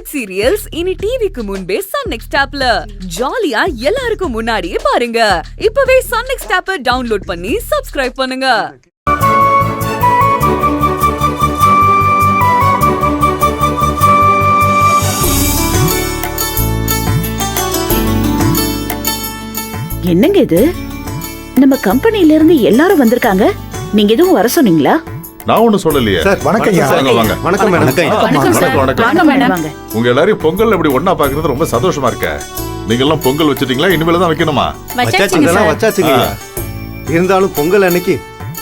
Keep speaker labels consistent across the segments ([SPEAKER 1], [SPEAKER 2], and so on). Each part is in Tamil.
[SPEAKER 1] வெப் சீரியல்ஸ் இனி டிவிக்கு முன்பே சன் நெக்ஸ்ட் ஆப்ல ஜாலியா எல்லாருக்கும் முன்னாடியே பாருங்க. இப்பவே சன் நெக்ஸ்ட் ஆப்பை டவுன்லோட் பண்ணி சப்ஸ்கிரைப் பண்ணுங்க.
[SPEAKER 2] என்னங்க இது? நம்ம கம்பெனில இருந்து எல்லாரும் வந்திருக்காங்க. நீங்க எதுவும் வர சொன்னீங்களா?
[SPEAKER 3] நான் ஒண்ணு சொல்லலையே.
[SPEAKER 4] சார் வணக்கம்.
[SPEAKER 3] வாங்க.
[SPEAKER 4] வணக்கம்
[SPEAKER 3] வணக்கம். உங்க எல்லாரையும் பொங்கல் இப்படி ஒண்ணா பாக்குறது ரொம்ப சந்தோஷமா இருக்கு. நீங்க எல்லாம் பொங்கல் வச்சிட்டீங்களா? இனிமேல தான் வைக்கணுமா?
[SPEAKER 4] வச்சாச்சுங்க. இருந்தாலும் பொங்கல் அன்னைக்கு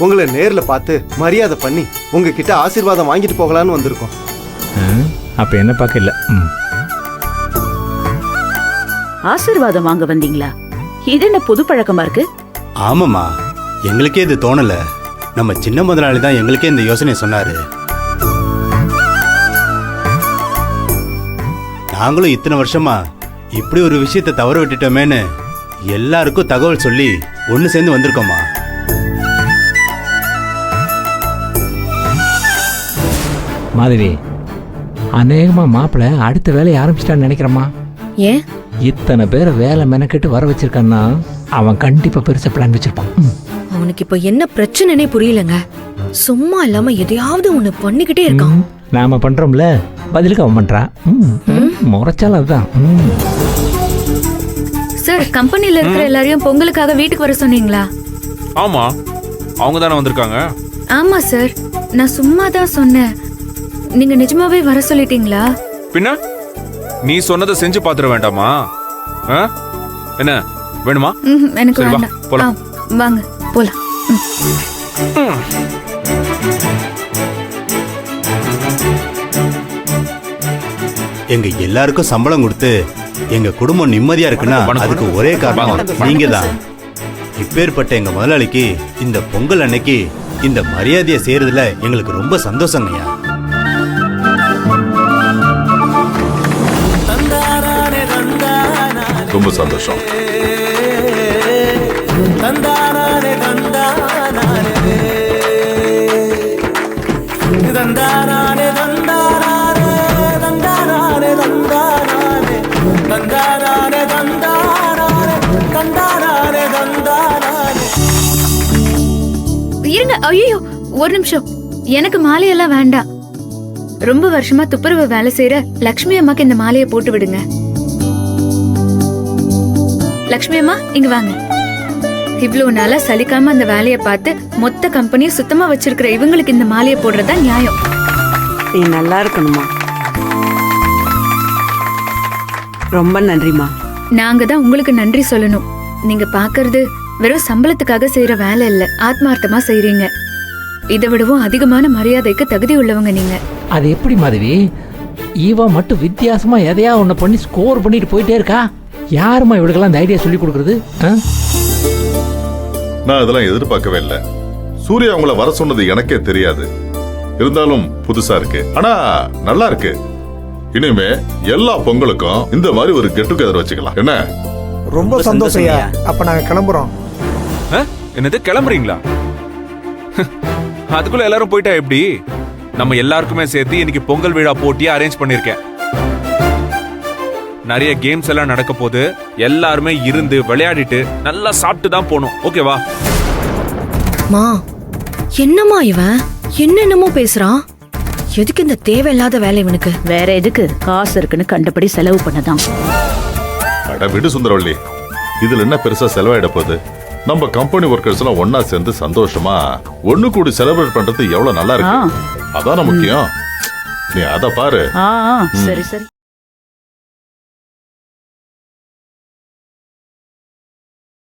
[SPEAKER 4] உங்களை நேர்ல பார்த்து மரியாதை பண்ணி உங்ககிட்ட ஆசீர்வாதம் வாங்கிட்டு போகலான்னு வந்திருக்கோம்.
[SPEAKER 5] அப்ப என்ன பார்க்கல.
[SPEAKER 2] ஆசீர்வாதம் வாங்க வந்தீங்களா? இது என்ன புது பழக்கமா இருக்கு?
[SPEAKER 6] ஆமாமா, எங்களுக்கே இது தோணல. நம்ம சின்ன முதலாளி தான் எங்களுக்கே இந்த யோசனையை சொன்னாரு. நாங்களும் இத்தனை வருஷமா இப்படி ஒரு விஷயத்தை தவற விட்டுட்டோமேன்னு எல்லாருக்கும் தகவல் சொல்லி ஒன்னு சேர்ந்து வந்திருக்கோமா.
[SPEAKER 5] மாதவி, அநேகமா மாப்பிள்ள அடுத்த வேலையை ஆரம்பிச்சிட்டான்னு நினைக்கிறேம்மா.
[SPEAKER 7] ஏன்
[SPEAKER 5] இத்தனை பேரை வேலை மெனக்கிட்டு வர வச்சிருக்கான்னா அவன் கண்டிப்பா பெருசா பிளான் வச்சிருப்பான்.
[SPEAKER 7] அவனுக்கு இப்ப என்ன பிரச்சனைனே புரியலங்க. சும்மா இல்லாம எதையாவது ஒண்ணு பண்ணிக்கிட்டே இருக்கான்.
[SPEAKER 5] நாம பண்றோம்ல, பதிலுக்கு அவன் பண்றான். முறைச்சாலும் அதுதான்.
[SPEAKER 8] சார், கம்பெனில இருக்கிற எல்லாரையும் பொங்கலுக்காக வீட்டுக்கு வர சொன்னீங்களா?
[SPEAKER 9] ஆமா, அவங்க தானே வந்திருக்காங்க.
[SPEAKER 8] ஆமா சார், நான் சும்மா தான் சொன்னேன். நீங்க நிஜமாவே வர சொல்லிட்டீங்களா?
[SPEAKER 9] பின்ன நீ சொன்னதை செஞ்சு பாத்துற வேண்டாமா? என்ன வேணுமா?
[SPEAKER 8] எனக்கு
[SPEAKER 9] சரி, வா,
[SPEAKER 8] வேண்டாம்.
[SPEAKER 9] போலாம்.
[SPEAKER 8] வாங்க போலாம்.
[SPEAKER 6] எங்க எல்லாருக்கும் சம்பளம் கொடுத்து எங்க குடும்பம் நிம்மதியா இருக்குன்னா அதுக்கு ஒரே காரணம் நீங்க தான். இப்பேற்பட்ட எங்க முதலாளிக்கு இந்த பொங்கல் அன்னைக்கு இந்த மரியாதையை செய்யறதுல எங்களுக்கு ரொம்ப சந்தோஷங்கய்யா.
[SPEAKER 3] ரொம்ப சந்தோஷம்.
[SPEAKER 8] இருங்க, ஐயோ ஒரு நிமிஷம். எனக்கு மாலையெல்லாம் வேண்டாம். ரொம்ப வருஷமா துப்புரவு வேலை செய்யற லக்ஷ்மி அம்மாக்கு இந்த மாலையை போட்டு விடுங்க. லக்ஷ்மி அம்மா, இங்க வாங்க. இவ்வளவு நாளா சலிக்காம அந்த வேலையை பார்த்து மொத்த கம்பெனியை சுத்தமா வச்சிருக்கிற இவங்களுக்கு இந்த மாலையை போடுறதா நியாயம்.
[SPEAKER 10] நீ நல்லா இருக்கணுமா. ரொம்ப நன்றிமா.
[SPEAKER 8] நாங்க தான் உங்களுக்கு நன்றி சொல்லணும். நீங்க பாக்குறது வெறும் சம்பளத்துக்காக செய்யற வேலை இல்ல, ஆத்மார்த்தமா செய்றீங்க. இதை விடவும் அதிகமான மரியாதைக்கு தகுதி உள்ளவங்க நீங்க.
[SPEAKER 5] அது எப்படி மாதவி? ஈவா மட்டும் வித்தியாசமா எதையா ஒண்ணு பண்ணி ஸ்கோர் பண்ணிட்டு போயிட்டே இருக்கா. யாருமா இவளுக்கெல்லாம் இந்த ஐடியா சொல்லி கொடுக்கறது?
[SPEAKER 3] நான் இதெல்லாம் எதிர்பார்க்கவே இல்லை. சூர்யா உங்களை வர சொன்னது எனக்கே தெரியாது. இருந்தாலும் புதுசா இருக்கு, ஆனா நல்லா இருக்கு. இனிமே எல்லா பொங்கலுக்கும் இந்த மாதிரி ஒரு கெட் டுகெதர் வச்சுக்கலாம். என்ன?
[SPEAKER 4] ரொம்ப சந்தோஷம். அப்ப நாங்க கிளம்புறோம்.
[SPEAKER 9] என்னது கிளம்புறீங்களா? அதுக்குள்ள எல்லாரும் போயிட்டா எப்படி? நம்ம எல்லாருக்குமே சேர்த்து இன்னைக்கு பொங்கல் விழா போட்டியை அரேஞ்ச் பண்ணிருக்கேன். நிறைய கேம்ஸ் எல்லாம் நடக்க போது. எல்லாருமே இருந்து விளையாடிட்டு நல்லா சாப்பிட்டு தான் போகணும். ஓகேவா?
[SPEAKER 7] மா, என்னம்மா இவன் என்னென்னமோ பேசுறான்? எதுக்கு இந்த தேவையில்லாத வேலை இவனுக்கு?
[SPEAKER 2] வேற எதுக்கு? காசு இருக்குன்னு கண்டபடி செலவு பண்ணதான்.
[SPEAKER 3] அட விடு சுந்தரவள்ளி, இதுல என்ன பெருசா செலவாயிட போகுது? நம்ம கம்பெனி ஒர்க்கர்ஸ் எல்லாம் ஒன்னா சேர்ந்து சந்தோஷமா ஒண்ணு கூடி செலிப்ரேட் பண்றது எவ்வளவு நல்லா இருக்கு. அதான முக்கியம். நீ அத பாரு.
[SPEAKER 2] சரி சரி.